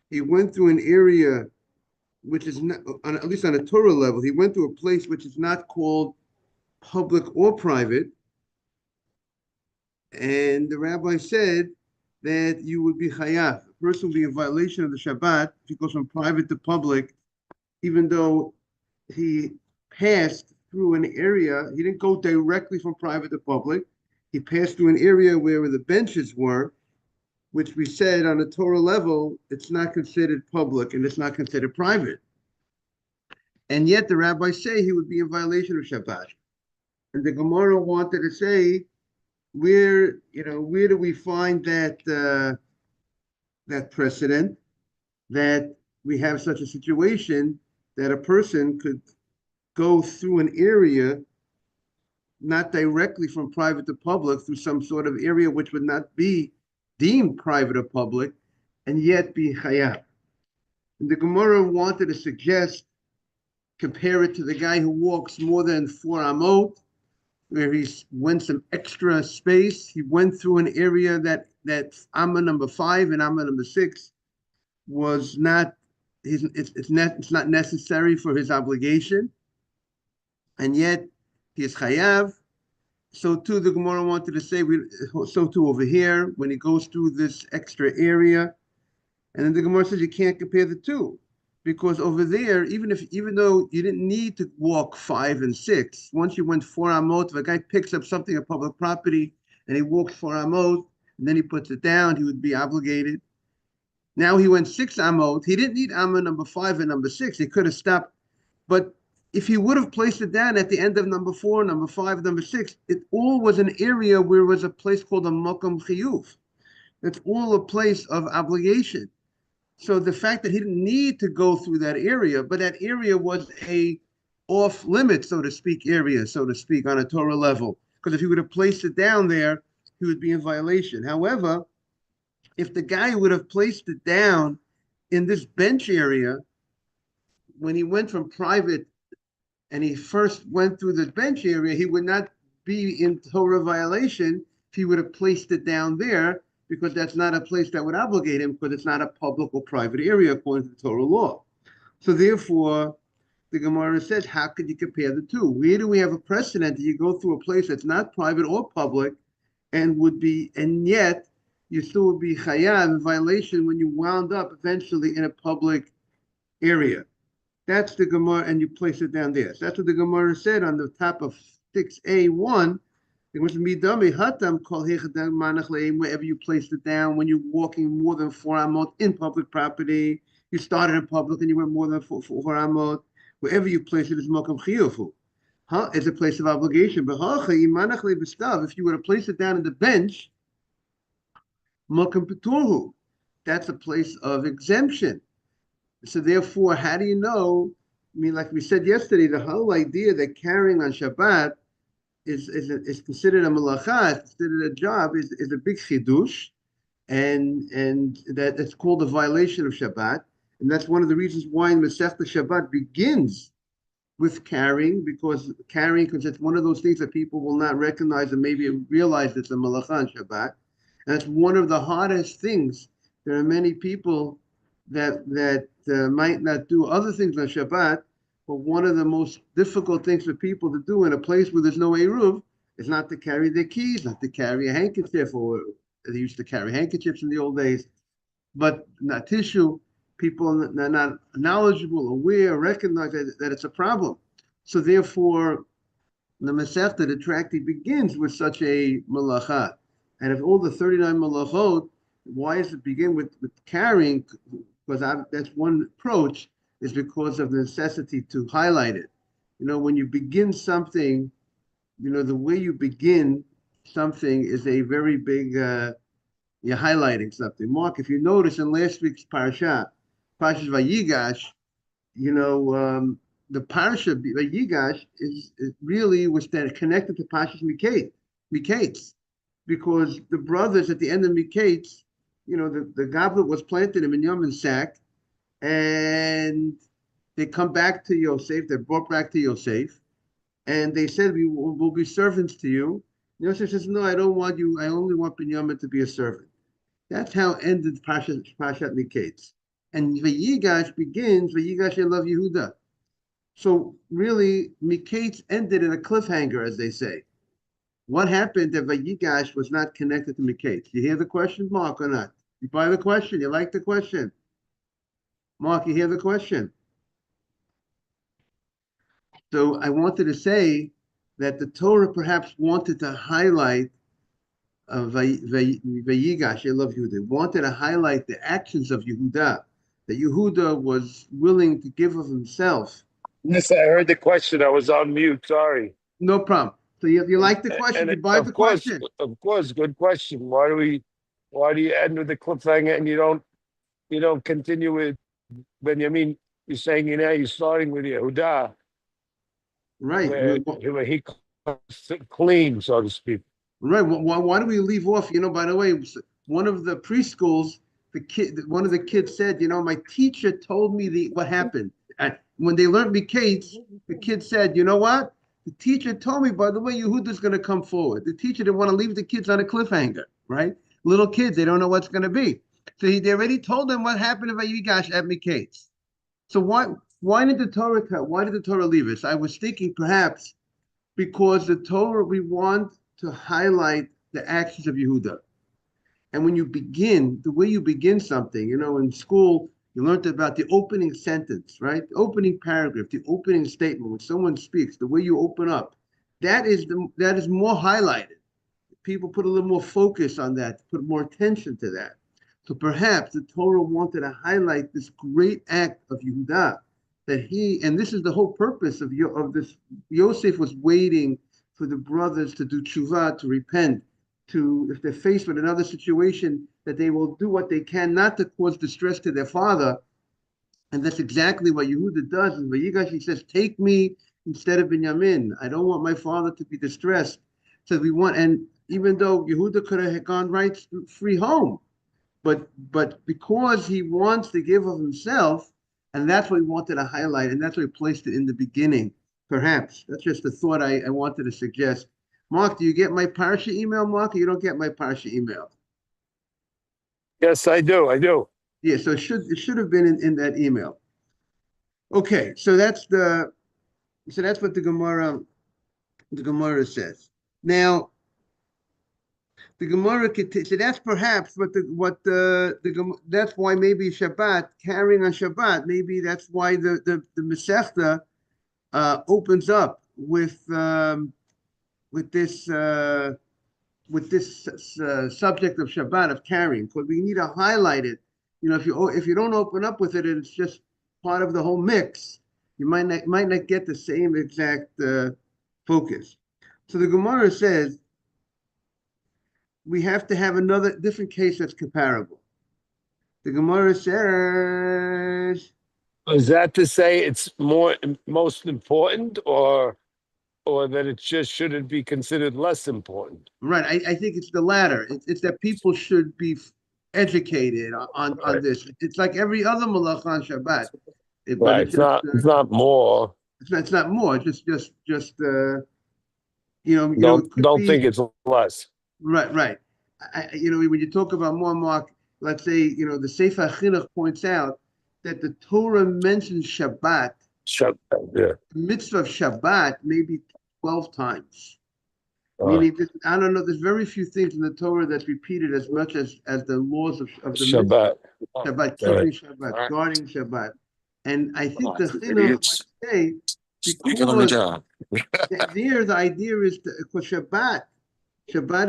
he went through an area which is not, at least on a Torah level, he went to a place which is not called public or private. And the rabbi said that you would be chayav. A person will be in violation of the Shabbat if he goes from private to public, even though he passed through an area. He didn't go directly from private to public. He passed through an area where the benches were, which we said on a Torah level, it's not considered public and it's not considered private. And yet the rabbis say he would be in violation of Shabbat. And the Gemara wanted to say, where do we find that precedent that we have such a situation that a person could go through an area not directly from private to public through some sort of area which would not be deemed private or public and yet be chayav. And the Gemara wanted to suggest, compare it to the guy who walks more than 4 amot, where he went some extra space. He went through an area that Amma number 5 and Amma number 6 was not it's not necessary for his obligation, and yet he is chayav. So too, the Gemara wanted to say, so too over here, when he goes through this extra area, and then the Gemara says you can't compare the two, because over there, even though you didn't need to walk 5 and 6, once you went 4 amot, if a guy picks up something of public property and he walks 4 amot and then he puts it down, he would be obligated. Now he went 6 amot. He didn't need amma number 5 and number 6. He could have stopped, but if he would have placed it down at the end of number 4, number 5, number 6, it all was an area where it was a place called a makom chiyuv. It's all a place of obligation. So the fact that he didn't need to go through that area, but that area was a off limit, so to speak, area, so to speak, on a Torah level. Because if he would have placed it down there, he would be in violation. However, if the guy would have placed it down in this bench area, when he went from private and he first went through the bench area, he would not be in Torah violation if he would have placed it down there, because that's not a place that would obligate him, because it's not a public or private area according to the Torah law. So therefore, the Gemara says, how could you compare the two? Where do we have a precedent that you go through a place that's not private or public and yet you still would be chayav in violation when you wound up eventually in a public area? That's the Gemara, and you place it down there. So that's what the Gemara said on the top of 6a1. It was midami hatam kol hechadam manach leim. Wherever you place it down, when you're walking more than 4 amot in public property, you started in public and you went more than 4 amot. Wherever you place it is makom chiyufu. It's a place of obligation. But if you were to place it down in the bench, makom peturhu, that's a place of exemption. So therefore, how do you know? I mean, like we said yesterday, the whole idea that carrying on Shabbat is considered a malacha, is considered a job, is a big chidush, and that's called a violation of Shabbat. And that's one of the reasons why in Masechta Shabbat begins with carrying, because it's one of those things that people will not recognize and maybe realize it's a malacha on Shabbat. And it's one of the hardest things. There are many people that might not do other things on Shabbat, but one of the most difficult things for people to do in a place where there's no eruv is not to carry their keys, not to carry a handkerchief, or they used to carry handkerchiefs in the old days, but not tissue. People are not knowledgeable, aware, recognize that it's a problem. So therefore, the Masechta, the tractate, begins with such a malacha. And of all the 39 malachot, why does it begin with carrying? Because that's one approach, is because of the necessity to highlight it. When you begin something, the way you begin something is a very big, you're highlighting something. Mark, if you notice in last week's Parashas Vayigash, the Parasha Vayigash is really was connected to Parashas Miketz, because the brothers at the end of Miketz, the goblet was planted in Binyamin's sack, and they come back to Yosef. They're brought back to Yosef, and they said, we'll be servants to you. Yosef says, no, I don't want you. I only want Binyamin to be a servant. That's how ended Parshat Miketz. And Vayigash begins, Vayigash Elav Yehuda. So really, Miketz ended in a cliffhanger, as they say. What happened that Vayigash was not connected to Miketz? You hear the question, Mark, or not? You buy the question? You like the question? Mark, you hear the question? So I wanted to say that the Torah perhaps wanted to highlight Vayigash, I love Yehuda, wanted to highlight the actions of Yehuda, that Yehuda was willing to give of himself. Yes, I heard the question. I was on mute. Sorry. No problem. So you like the question? You buy the question? Of course, good question. Why do you end with the cliffhanger and you don't continue with Benjamin? You're saying you're starting with Yehuda, Right. where he comes clean, so to speak. Right. Why do we leave off? By the way, one of the preschools, one of the kids said, my teacher told me what happened. When they learned Miketz, the kid said, you know what? The teacher told me, by the way, Yehuda's going to come forward. The teacher didn't want to leave the kids on a cliffhanger, right? Little kids, they don't know what's going to be. So they already told them what happened about Yigash at Miketz. So why did the Torah leave us? I was thinking perhaps because the Torah, we want to highlight the actions of Yehuda. And when you begin, the way you begin something, in school, you learned about the opening sentence, right? The opening paragraph, the opening statement. When someone speaks, the way you open up, that is more highlighted. People put a little more focus on that, put more attention to that. So perhaps the Torah wanted to highlight this great act of Yehuda, and this is the whole purpose of this. Yosef was waiting for the brothers to do tshuva, to repent, if they're faced with another situation, that they will do what they can not to cause distress to their father. And that's exactly what Yehuda does. And Vayigash, he says, take me instead of Binyamin. I don't want my father to be distressed. So and even though Yehuda could have gone right free home, but because he wants to give of himself, and that's what he wanted to highlight, and that's why he placed it in the beginning. Perhaps that's just a thought I wanted to suggest. Mark, do you get my Parsha email, Mark, or you don't get my Parsha email? Yes, I do. Yeah, so it should have been in that email. Okay, so that's what the Gemara says. Now, the Gemara so that's perhaps that's why maybe Shabbat, carrying on Shabbat, maybe that's why the Masechta opens up with this subject of Shabbat, of carrying, because we need to highlight it. If you don't open up with it, and it's just part of the whole mix, you might not get the same exact focus. So the Gemara says we have to have another different case that's comparable. The Gemara says, is that to say it's most important, or that it just shouldn't be considered less important? Right. I think it's the latter. It's that people should be educated on this. It's like every other malach on Shabbat. Right. It's not more. It's not more. Just Don't think it's less. Right. When you talk about more, Mark, let's say, the Sefer Chinuch points out that the Torah mentions Shabbat, yeah. the mitzvah of Shabbat, maybe 12 times. Meaning, I don't know, there's very few things in the Torah that's repeated as much as the laws of the Shabbat. Shabbat, keeping Shabbat, guarding Shabbat. And I think the Chinuch might say, because there the idea is because Shabbat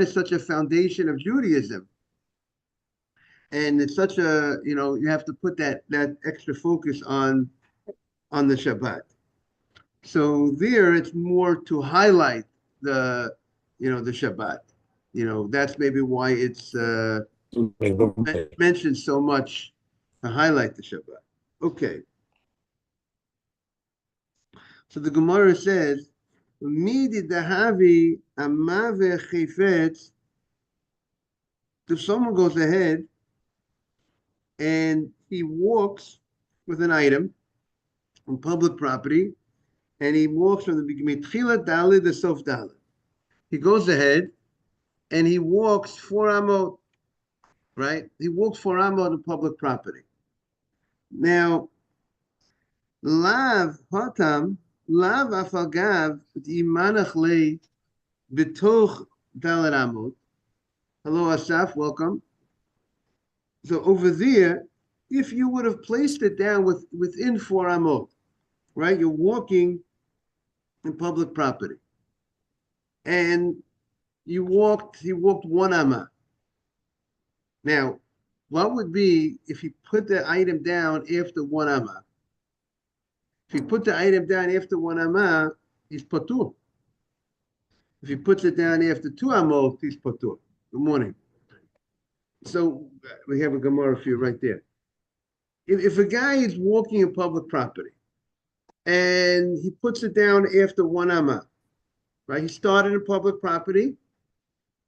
is such a foundation of Judaism. And it's such you have to put that extra focus on the Shabbat. So there it's more to highlight the Shabbat. That's maybe why it's mentioned so much, to highlight the Shabbat. Okay. So the Gemara says, if someone goes ahead and he walks with an item on public property, and he walks from the beginning, the sof dalit. He goes ahead and he walks 4 amot. right? He walked 4 amot on public property. Now, lav hatam, lav afagav imanach le bitoch dalet amot. Hello, Asaf, welcome. So over there, if you would have placed it down within 4 amot, right? You're walking in public property, and you walked 1 amah. Now, what would be if you put the item down after 1 amah? If you put the item down after 1 amah, he's patur. If he puts it down after 2 amot, he's patur. Good morning. So we have a Gemara for you right there. If a guy is walking in public property and he puts it down after 1 amah, right? He started in public property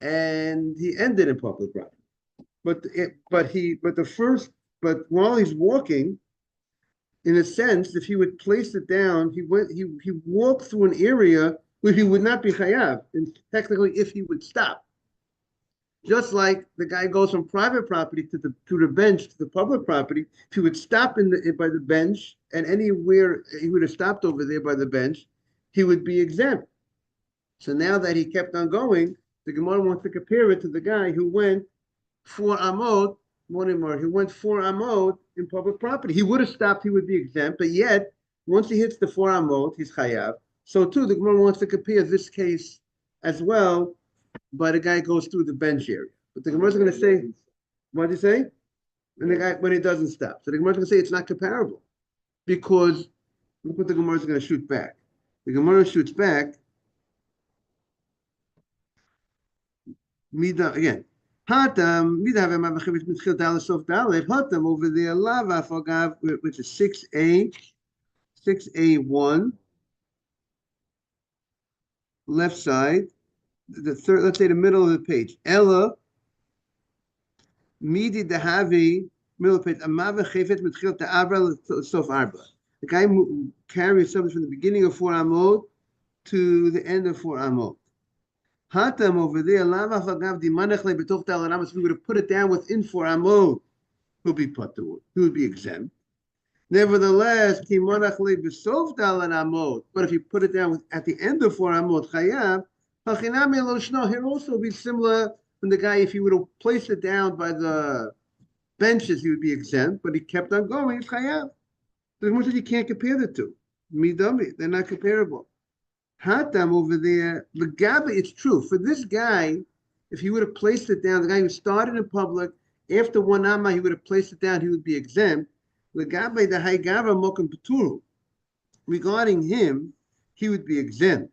and he ended in public property. But while he's walking, in a sense, if he would place it down, he walked through an area where he would not be chayav, and technically if he would stop. Just like the guy goes from private property to the bench to the public property, if he would stop by the bench, and anywhere he would have stopped over there by the bench, he would be exempt. So now that he kept on going, the Gemara wants to compare it to the guy who went 4 amot, he went 4 amot in public property. He would have stopped, he would be exempt, but yet, once he hits the 4 amot, he's chayav. So too, the Gemara wants to compare this case as well, but a guy goes through the bench area. But the Gemara is going to say, what did he say? And the guy, when he doesn't stop. So the Gemara is going to say it's not comparable. Because, look what the Gemara is going to shoot back. The Gemara shoots back, Mida, again, Hatam, Hatam over there, Lava Fogav, which is 6A1, left side, the third, let's say the middle of the page. Ella, Midi Dahavi, middle of the page, Amava Chefet Mitchil Ta'abra Sof Arba. The guy carries something from the beginning of 4 amot to the end of 4 amot. Hatam over there, Lava Fagav Dimanachle Betoch Dalaramas, we would have put it down within 4 amot, he'll be patur, he would be exempt. Nevertheless, Timanachle Besof Dalaramot, but if you put it down at the end of 4 amot, Chayav, He'll also be similar from the guy, if he would have placed it down by the benches, he would be exempt, but he kept on going, it's Chayav. The Gemara says you can't compare the two. Midami, they're not comparable. Hatam over there, Legabe, it's true. For this guy, if he would have placed it down, the guy who started in public, after 1 amah, he would have placed it down, he would be exempt. Legabe, the Haigava Mokum Peturu. Regarding him, he would be exempt.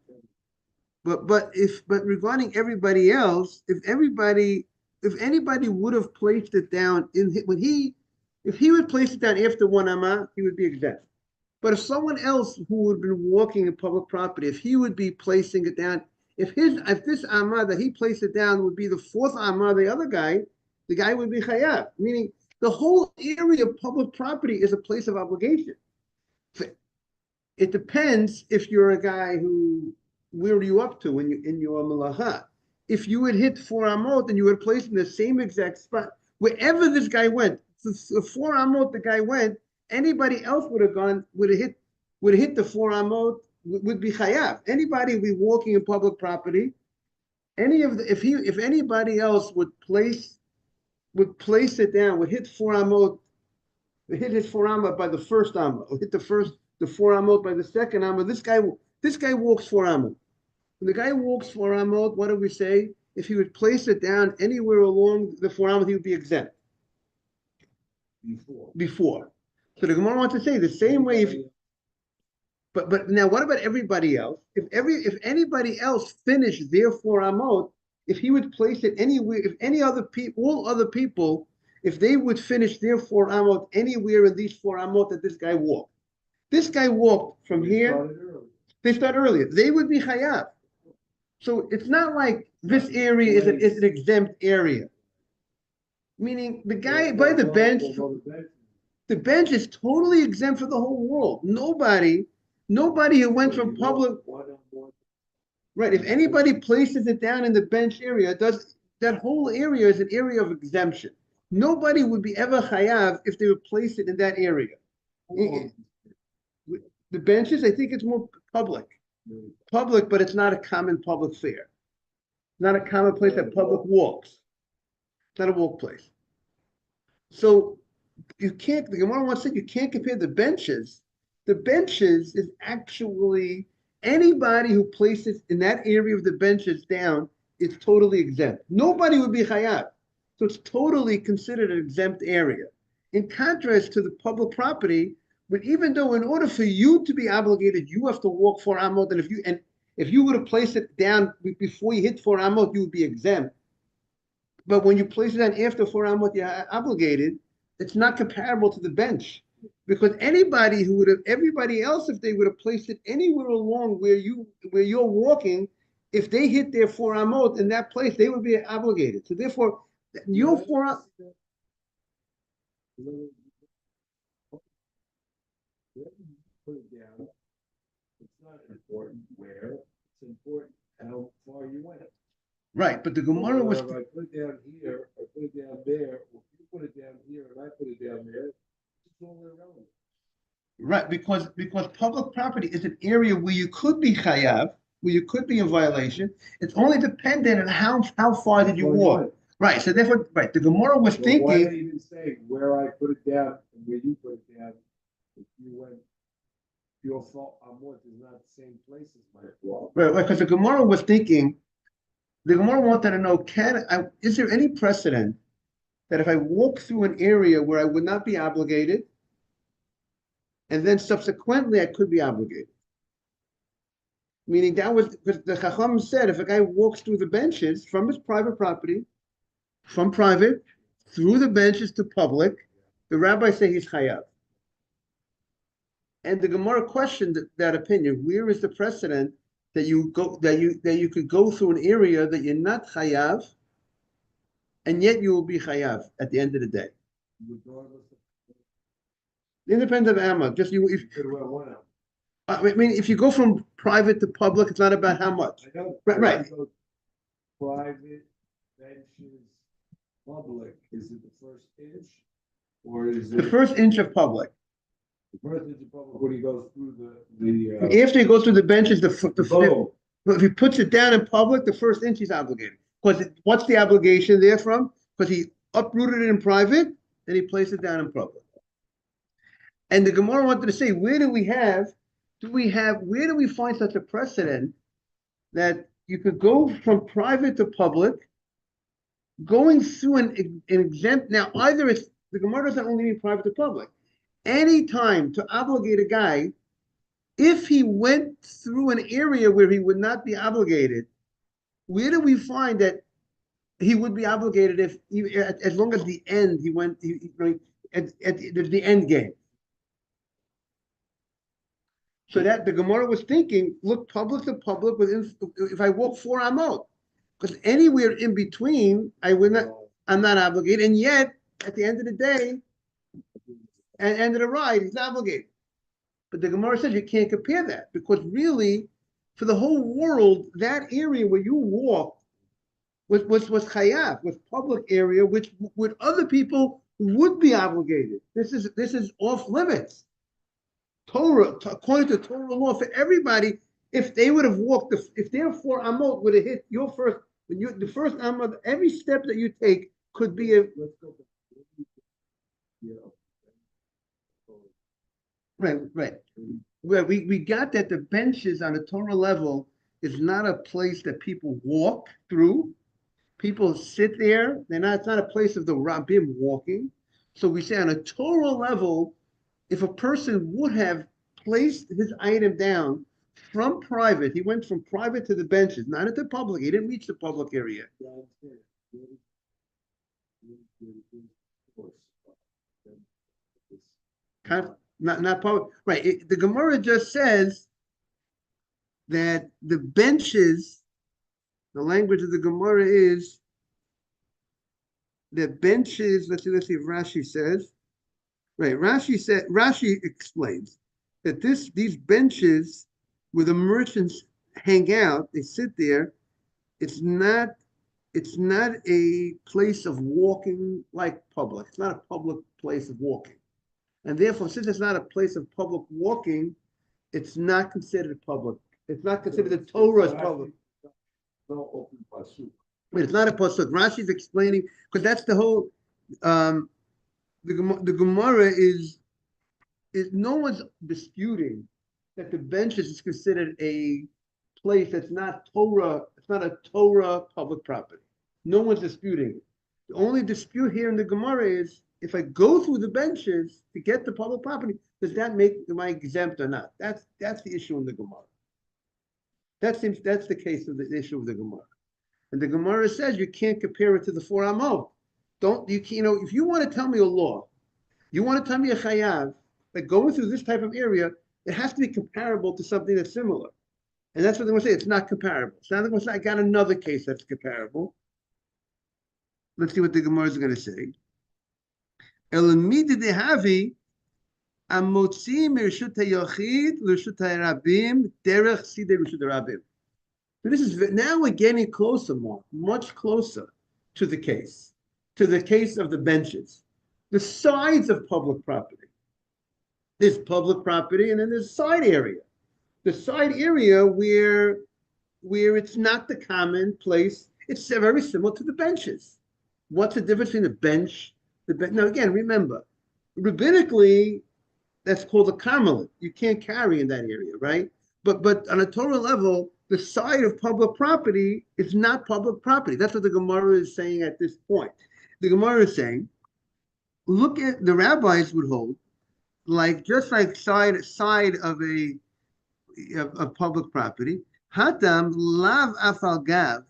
But regarding everybody else, if anybody would have placed it down if he would place it down after 1 amah, he would be exempt. But if someone else who would have been walking in public property, if he would be placing it down, if this amah that he placed it down would be the 4th amah, the other guy, the guy would be chayav. Meaning the whole area of public property is a place of obligation. It depends if you're a guy who, where are you up to in your malacha? If you had hit 4 amot and you had placed in the same exact spot, wherever this guy went, the 4 amot the guy went, anybody else would have hit the 4 amot, would be chayav. Anybody would be walking in public property. If anybody else would place it down, would hit 4 amot, hit his 4 amot by the first amot, or hit the 4 amot by the second amot. This guy walks 4 amot. When the guy walks 4 amot, what do we say? If he would place it down anywhere along the 4 amot, he would be exempt. Before. So the Gemara wants to say the same way. But now, what about everybody else? If anybody else finished their 4 amot, if he would place it anywhere, if all other people, if they would finish their 4 amot anywhere in these 4 amot that this guy walked from here. They start earlier. They would be chayav. So it's not like this area is an exempt area. Meaning the guy by the bench is totally exempt for the whole world. Nobody who went from public, right? If anybody places it down in the bench area, that whole area is an area of exemption. Nobody would be ever chayav if they would place it in that area. The benches, I think it's more public. Public, but it's not a common public fare. Not a common place that public walks. It's not a walk place. So you can't, the Gemara once said you can't compare the benches. The benches is actually anybody who places in that area of the benches down is totally exempt. Nobody would be chayav. So it's totally considered an exempt area. In contrast to the public property, but even though in order for you to be obligated, you have to walk 4 amot, and if you would have placed it down before you hit 4 amot, you would be exempt. But when you place it down after 4 amot, you're obligated. It's not comparable to the bench, because everybody else, if they would have placed it anywhere along where you're walking, if they hit their 4 amot in that place, they would be obligated. So therefore, your 4 put it down. It's not important where, it's important how far you went. right, but the Gemara was. If I put it down here, I put it down there, or if you put it down here and I put it down there, it's all irrelevant. Right, because public property is an area where you could be chayav, where you could be in violation. It's only dependent on how far did you walk. Right, so therefore, right, the Gemara was So why not thinking. even say where I put it down and where you put it down? If you went, your fault, Amot is not the same place as my fault. Right, because the Gemara was thinking. The Gemara wanted to know: is there any precedent that if I walk through an area where I would not be obligated, and then subsequently I could be obligated? Meaning that was because the Chacham said if a guy walks through the benches from his private property, from private through the benches to public, the rabbis say he's chayav. And the Gemara questioned that opinion. Where is the precedent that you could go through an area that you're not chayav, and yet you will be chayav at the end of the day? Independent of Amma, just you. I mean, if you go from private to public, it's not about how much. I know. Right. Private, benches, public, is it the first inch? Or is it? The first inch of public. The first inch of public when he goes through the. After you go through the benches, Boom. if he puts it down in public, the first inch he's obligated. Because what's the obligation there from? Because he uprooted it in private, and he placed it down in public. And the Gemara wanted to say, where do we find such a precedent that you could go from private to public, going through an exempt, now either it's, the Gemara doesn't only mean private to public. Any time to obligate a guy, if he went through an area where he would not be obligated, where do we find that he would be obligated as long as the end he went at the end game? So that the Gemara was thinking, look, public to public if I walk 4 amot, because anywhere in between I'm not obligated, and yet at the end of the day, and end of the ride, he's obligated. But the Gemara says you can't compare that, because really, for the whole world, that area where you walk was chayav, was public area, which with other people would be obligated. This is off limits. Torah, according to Torah law, for everybody, if they would have walked, if their 4 amot would have hit your first, the first amot, every step that you take could be a. Right. Well, we got that the benches on a Torah level is not a place that people walk through. People sit there. It's not a place of the Rabbim walking. So we say on a Torah level, if a person would have placed his item down from private, he went from private to the benches, not into public. He didn't reach the public area. Not public. Right. The Gemara just says that the benches, the language of the Gemara is that benches, let's see if Rashi says. Right, Rashi explains that these benches where the merchants hang out, they sit there, it's not it's not a place of walking like public. It's not a public place of walking. And therefore, since it's not a place of public walking, it's not considered public. It's not considered the Torah as public. No open pasuk. It's not a pasuk. Rashi is explaining, because that's the whole, the Gemara is no one's disputing that the benches is considered a place that's not Torah, it's not a Torah public property. No one's disputing it. The only dispute here in the Gemara is, if I go through the benches to get the public property, does that make am I exempt or not? That's the issue in the Gemara. That's the case of the issue of the Gemara. And the Gemara says you can't compare it to the 4 Amot. If you want to tell me a law, you want to tell me a chayav, that going through this type of area, it has to be comparable to something that's similar. And that's what they're going to say. It's not comparable. So now they're going to say, I got another case that's comparable. Let's see what the Gemara is going to say. Elamidi dehavi amotzi mirshut hayochid l'rshut harabim derech sidei rshut harabim. So this is now we're getting closer, much closer to the case of the benches, the sides of public property. There's public property, and then there's side area. The side area where it's not the common place. It's very similar to the benches. What's the difference between the bench? Now again, remember, rabbinically, that's called a carmelit. You can't carry in that area, right? But on a Torah level, the side of public property is not public property. That's what the Gemara is saying at this point. The Gemara is saying, look at the rabbis would hold, just like side of a public property. Hatam lav afal gav.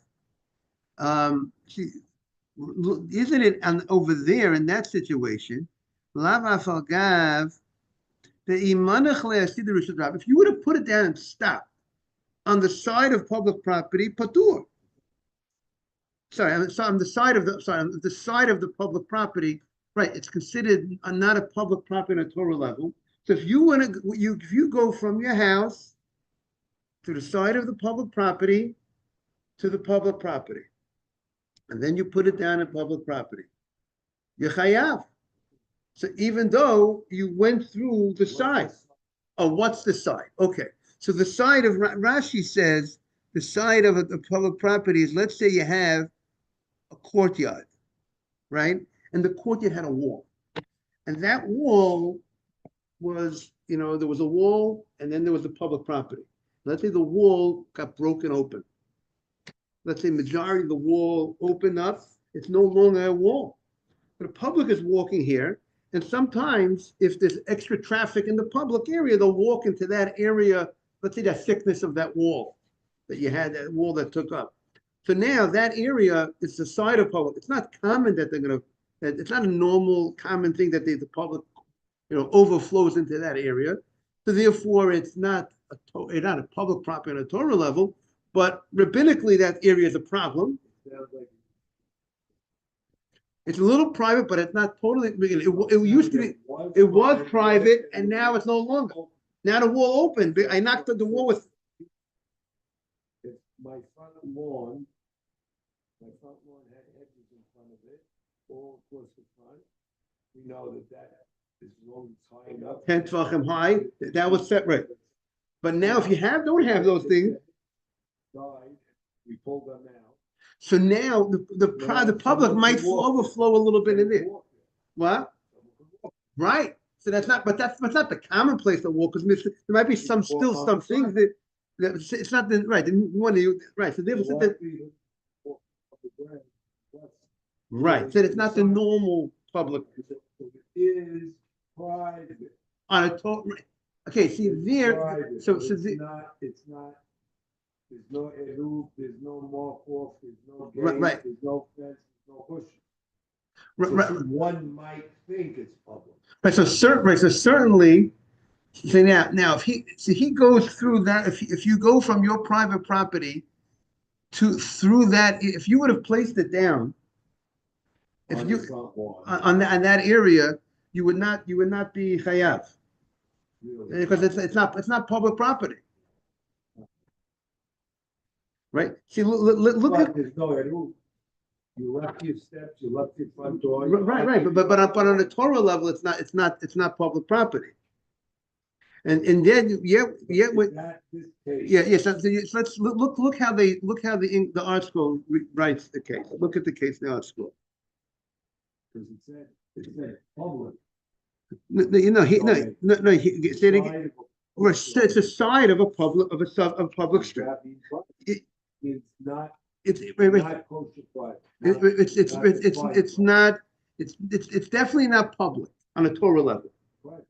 Isn't it over there in that situation? Lav afal gav. If you would have put it down and stopped on the side of public property, patur. On the side of the public property, right? It's considered not a public property on a Torah level. So if you go from your house to the side of the public property to the public property, and then you put it down in public property, you're chayav. So even though you went through the side, what's the side? Okay, so the side of Rashi says the side of the public property is, let's say you have a courtyard, right? And the courtyard had a wall, and that wall was, there was a wall, and then there was the public property. Let's say the wall got broken open. Let's say majority of the wall opened up. It's no longer a wall. The public is walking here, and sometimes if there's extra traffic in the public area, they'll walk into that area. Let's say the thickness of that wall that you had, that wall that took up. So now that area is the side of public. It's not common that it's not a normal common thing that the public, overflows into that area. So therefore, it's not a public property on a Torah level, but rabbinically that area is a problem. It's a little private, but it's not totally. It used to be. It was private, and now it's no longer. Now the wall opened. I knocked the wall with. My front lawn had hedges in front of it, all across the front. We know that is long high enough. 10 tvachim high. That was separate. But now, if you don't have those things, we pulled them out. So now the public might overflow a little bit in there. What? Right. So that's not the common place to walk, because there might be some things that it's not the right. Right. So therefore, right. So it's not the normal public. It is private. On a total. Okay. See there. So it's not. There's no eruv, there's no mark off, there's no gate, right. There's no fence, there's no cushion. Right. One might think it's public. Right. So certainly. So now if he goes through that, if you go from your private property through that, if you would have placed it down, on that area, you would not be chayav, really? Because it's not public property. Right? See, look at. There's no eruv. You left your steps, you left your front door. Right, but on the Torah level, it's not public property. And then, Is that this case? yeah. So let's look how the art school writes the case. Look at the case in the art school. Because it said public. No, say it again. It's a side of a public street. It's not, It's not kosher private. it's not. It's definitely not public on a Torah level. Right.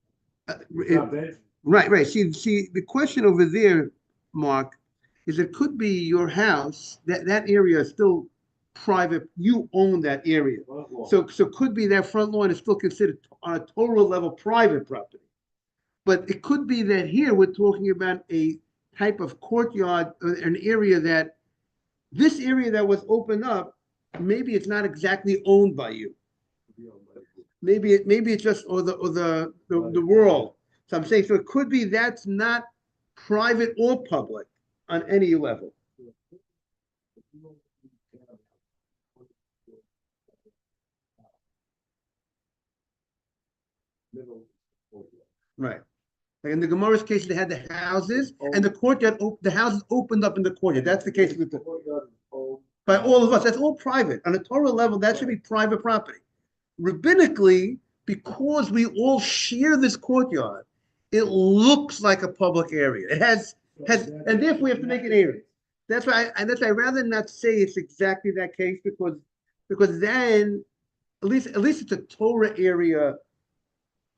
It- It's not bench. Right. See, the question over there, Mark, is it could be your house, that area is still private. You own that area. So could be that front lawn is still considered on a Torah level private property. But it could be that here we're talking about a type of courtyard, an area this area that was opened up, maybe it's not exactly owned by you. Maybe it's just the world. So I'm saying, so it could be that's not private or public on any level. Right. Like in the Gemara's case, they had the houses and the courtyard, the houses opened up in the courtyard. That's the case with by all of us. That's all private. On a Torah level, that should be private property. Rabbinically, because we all share this courtyard, it looks like a public area. It has, and therefore we have to make an area. That's why I'd rather not say it's exactly that case because then at least it's a Torah area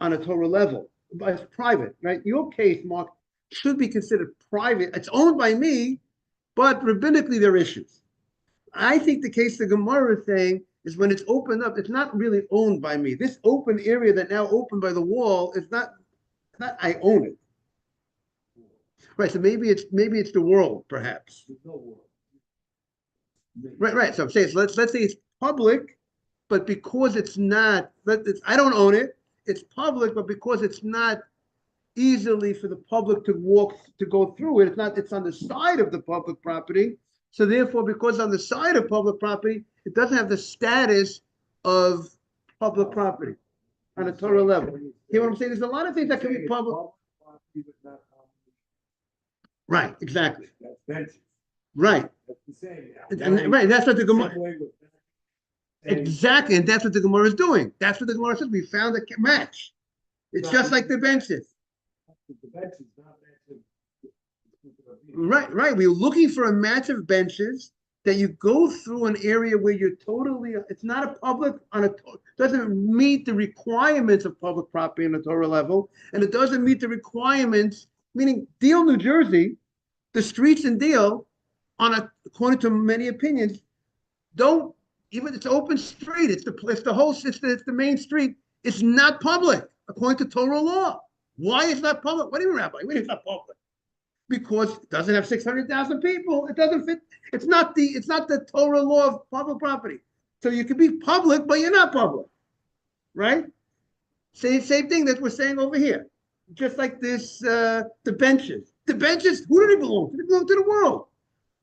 on a Torah level, but it's private, right? Your case, Mark, should be considered private. It's owned by me, but rabbinically there are issues. I think the case the Gemara is saying is when it's opened up, it's not really owned by me. This open area that now opened by the wall is not I own it. Right. So maybe it's the world, perhaps. Right. So I'm saying, so let's say it's public, but because it's not, I don't own it. It's public, but because it's not easily for the public to go through it, it's on the side of the public property. So therefore, because on the side of public property, it doesn't have the status of public property on a Torah level. You know what I'm saying? There's a lot of things that can be public. Right, exactly. Right. Right, that's what the Gemara. Exactly, and that's what the Gemara is doing. That's what the Gemara says. We found a match. It's just like the benches. Right. We're looking for a match of benches that you go through an area where you're totally. It's not a public doesn't meet the requirements of public property on a Torah level, and it doesn't meet the requirements. Meaning, Deal, New Jersey, the streets in Deal, according to many opinions, don't even. It's an open street. It's the main street. It's not public according to Torah law. Why is that public? What do you mean, Rabbi? It's not public because it doesn't have 600,000 people. It doesn't fit. It's not the Torah law of public property. So you can be public, but you're not public, right? Same thing that we're saying over here. Just like this, the benches. The benches, who do they belong to? They belong to the world.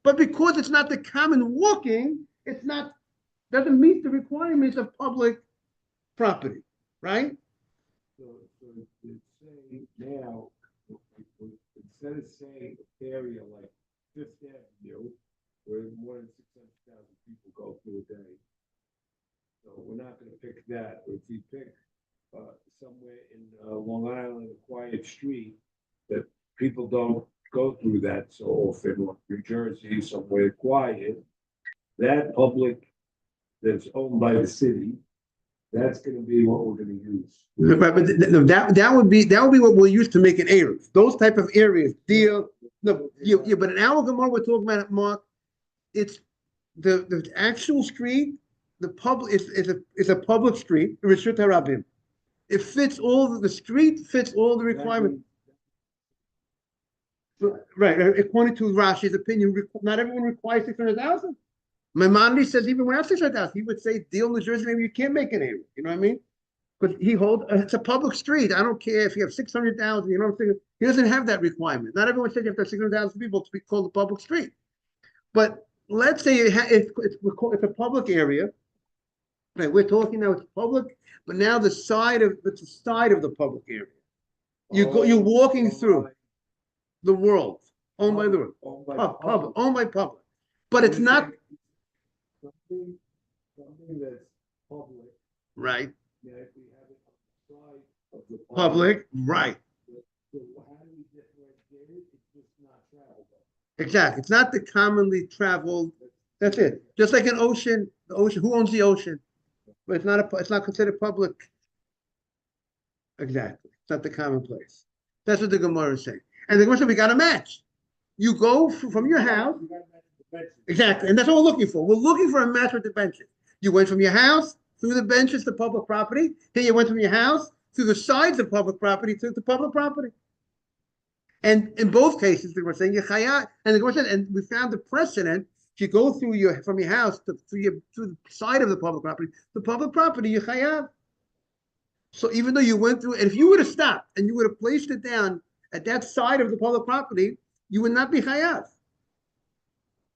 But because it's not the common walking, doesn't meet the requirements of public property, right? So it's saying now, instead of saying an area like Fifth Avenue, where more than 600,000 people go through a day, so we're not going to pick that. If we pick somewhere in Long Island, a quiet street that people don't go through that so often, or New Jersey, somewhere quiet, that public that's owned by the city, that's going to be what we're going to use. Right, but that would be what we'll use to make an area. Those type of areas, Deal. No, yeah, but in our Gemara we're talking about it, Mark. It's the actual street. The public is a public street. Rishut HaRabim. It fits the street fits all the requirements. Right, according to Rashi's opinion, not everyone requires 600,000. Maimonides says even without 600,000, he would say, Deal, New Jersey, maybe you can't make an area. You know what I mean? But it's a public street. I don't care if you have 600,000. You know what I'm saying? He doesn't have that requirement. Not everyone says you have to have 600,000 people to be called a public street. But let's say it's a public area. Right, we're talking now, it's public, but now it's the side of the public area. You're walking through the world, owned by the world, Owned by public, owned by public. But it's not, Something, something that's public, right, that if we have it outside of the public, right, So how do we differentiate it? It's just not travelable. exactly. It's not the commonly traveled, that's it. Just like an ocean, the ocean, who owns the ocean? But it's not considered public. Exactly. It's not the commonplace. That's what the Gemara is saying. And the Gemara said, we got a match. You go from your house. You gotta match the benches. Exactly. And that's what we're looking for. We're looking for a match with the benches. You went from your house through the benches to public property. Here you went from your house through the sides of public property to public property. And in both cases, they were saying Yechayah, and the Gemara said, and we found the precedent. If you go from your house to the side of the public property, Yechayah. So even though you went through, and if you would have stopped and you would have placed it down at that side of the public property, you would not be chayav,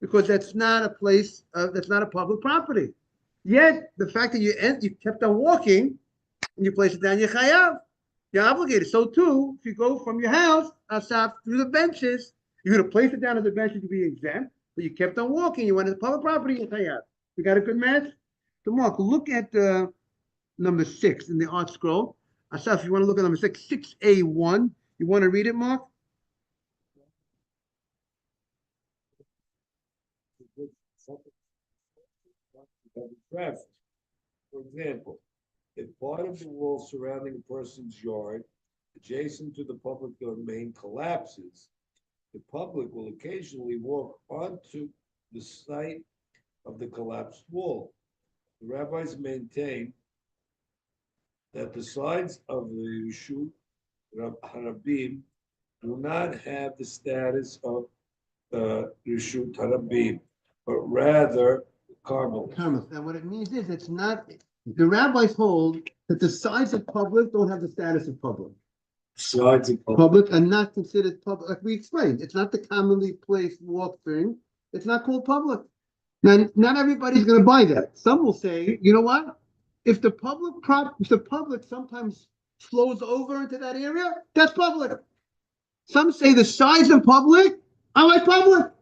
because that's not a place, that's not a public property. Yet the fact that you kept on walking and you placed it down, you're chayav. You're obligated. So too, if you go from your house outside through the benches, you would have placed it down at the benches to be exempt, but you kept on walking. You went to the public property, you're chayav. We got a good match. So Mark, look at number 6 in the art scroll. Asaf, if you want to look at number 6, 6A1. You want to read it, Mark? Traffic. For example, if part of the wall surrounding a person's yard adjacent to the public domain collapses, the public will occasionally walk onto the site of the collapsed wall. The rabbis maintain that the sides of the Rishut Harabim do not have the status of Rishut Harabim, but rather Carmel. And what it means is it's not, the rabbis hold that the sides of public don't have the status of public. Sides of Public are not considered public, like we explained. It's not the commonly placed walk thing. It's not called public. Now, not everybody's going to buy that. Some will say, you know what? If the public sometimes flows over into that area, that's public. Some say the sides of public are like public.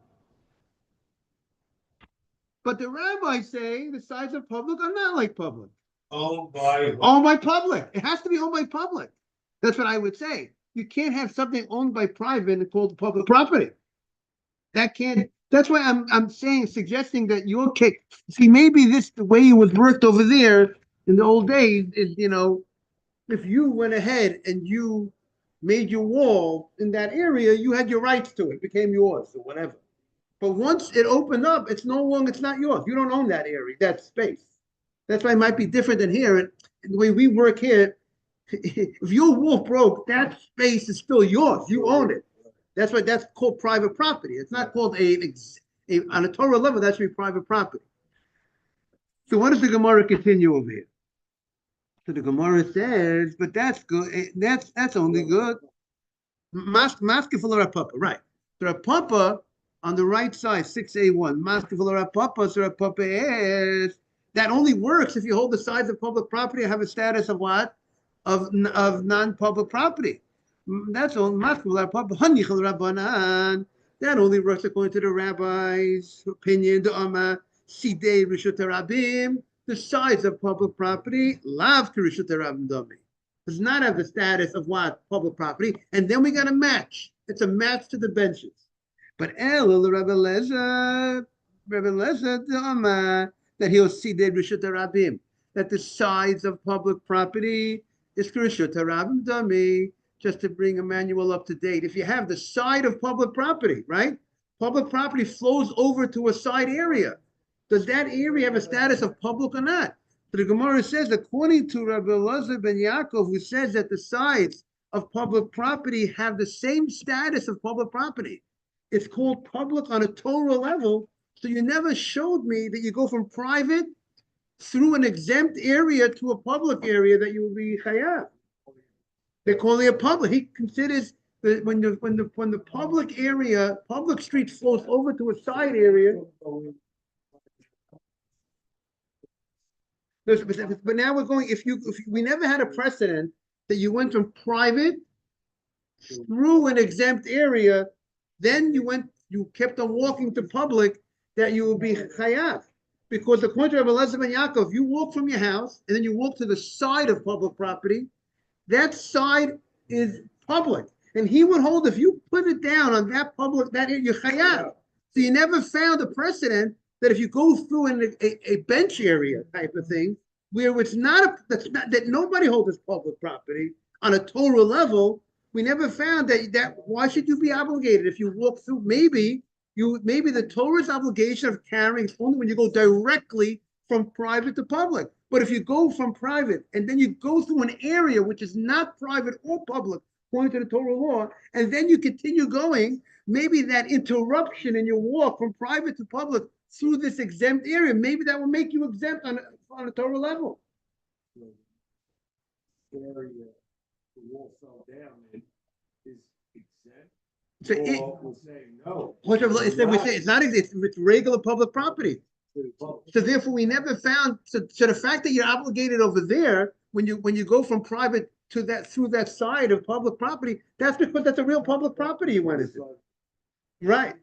But the rabbis say the sides of public are not like public. Owned by Public. It has to be owned by public. That's what I would say. You can't have something owned by private and called public property. That's why I'm suggesting that your case, see, maybe the way it was worked over there in the old days is, if you went ahead and you made your wall in that area, you had your rights to it, became yours or whatever. But once it opened up, it's not yours. You don't own that area, that space. That's why it might be different than here. And the way we work here, if your wall broke, that space is still yours. You own it. That's why that's called private property. It's not called on a Torah level, that should be private property. So what does the Gemara continue over here? So the Gemara says, but that's good. That's only good. Maskeful Rapapa, right. The Rapapa on the right side, 6A1. Maskeful Rapapa, so Rapapa is, that only works if you hold the sides of public property and have a status of what? Of non-public property. That's all. That only works according to the rabbi's opinion. The Sidei Rishut Rabim, the sides of public property, lav to Rishut Rabim Dami, does not have the status of what? Public property. And then we got a match. It's a match to the benches. But El Rabbi Lezer, that he'll Sidei Rishut Rabim, that the sides of public property is Rishut Rabim Dami. Just to bring Emmanuel up to date, if you have the side of public property, right? Public property flows over to a side area. Does that area have a status of public or not? So the Gemara says, according to Rabbi Elazar ben Yaakov, who says that the sides of public property have the same status of public property. It's called public on a Torah level. So you never showed me that you go from private through an exempt area to a public area that you will be chayav. They call it a public. He considers when the public area, public street flows over to a side area. But now we're going, if we never had a precedent that you went from private through an exempt area, then you kept on walking to public, that you will be chayav. Because according to Rabbi Elazar ben Yaakov, you walk from your house and then you walk to the side of public property, that side is public. And he would hold, if you put it down on that public, that you're chayav. So you never found a precedent that if you go through a bench area type of thing, where it's not, that nobody holds as public property on a Torah level, we never found that why should you be obligated if you walk through? Maybe the Torah's obligation of carrying is only when you go directly from private to public. But if you go from private and then you go through an area which is not private or public, according to the Torah law, and then you continue going, maybe that interruption in your walk from private to public through this exempt area, maybe that will make you exempt on a Torah level. Area the wall fell down in is exempt. So Or we're saying no. It's regular public property. So therefore, we never found. So the fact that you're obligated over there when you go from private to that through that side of public property, that's because that's a real public property you went into. Right.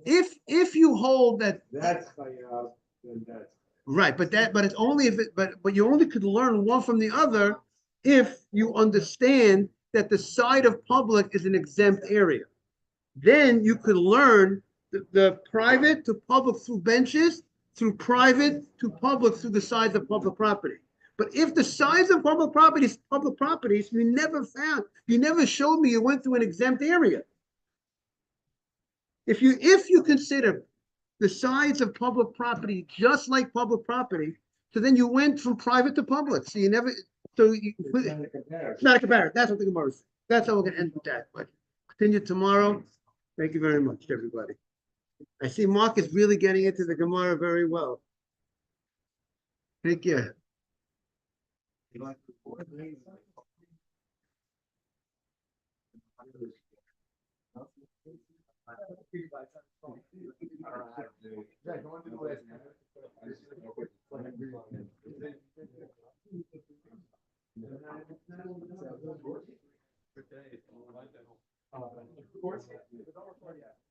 If you hold that That's chayav, then that's. right, but it's only if it, but you only could learn one from the other if you understand that the side of public is an exempt area. Then you could learn the private to public through benches, through private to public through the sides of public property. But if the size of public properties, you never showed me you went through an exempt area. If you consider the size of public property just like public property, so then you went from private to public. So it's not a comparison. That's what the Gemara says. That's how we're going to end with that. But continue tomorrow. Thank you very much, everybody. I see Mark is really getting into the Gemara very well. Take care.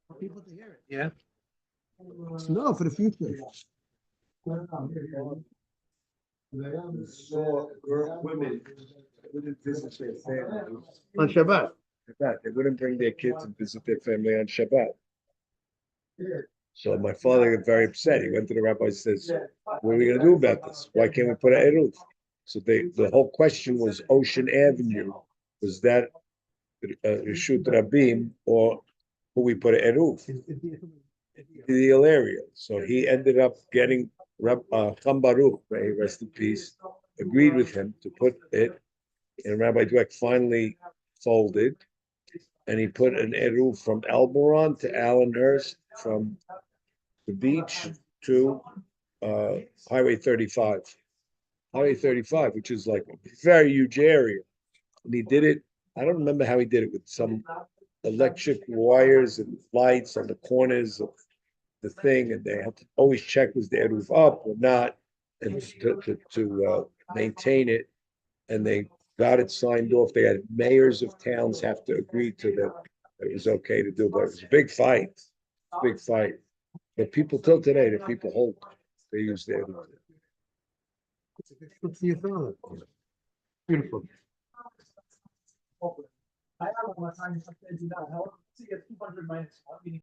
For people to hear it. Yeah. No, for the future. Saw women wouldn't visit their families. On Shabbat. They wouldn't bring their kids and visit their family on Shabbat. So my father got very upset. He went to the rabbi and says, what are we going to do about this? Why can't we put an eruv? So the whole question was Ocean Avenue. Was that Rishut Rabim or who we put an eruv? Ideal area. So he ended up getting Cham Baruch, may he rest in peace, agreed with him to put it, and Rabbi Dweck finally folded, and he put an eruv from Elberon to Allenhurst, from the beach to Highway 35. Highway 35, which is like a very huge area. And he did it, I don't remember how he did it, with some electric wires and lights on the corners of the thing, and they have to always check was the eruv up or not, and to maintain it. And they got it signed off. They had mayors of towns have to agree to that it was okay to do, but it was a big fight. Big fight. But people till today, the people hold, they use the eruv. Good for your father. Beautiful. I have one time, I did not help. See, 200 minus 1, meaning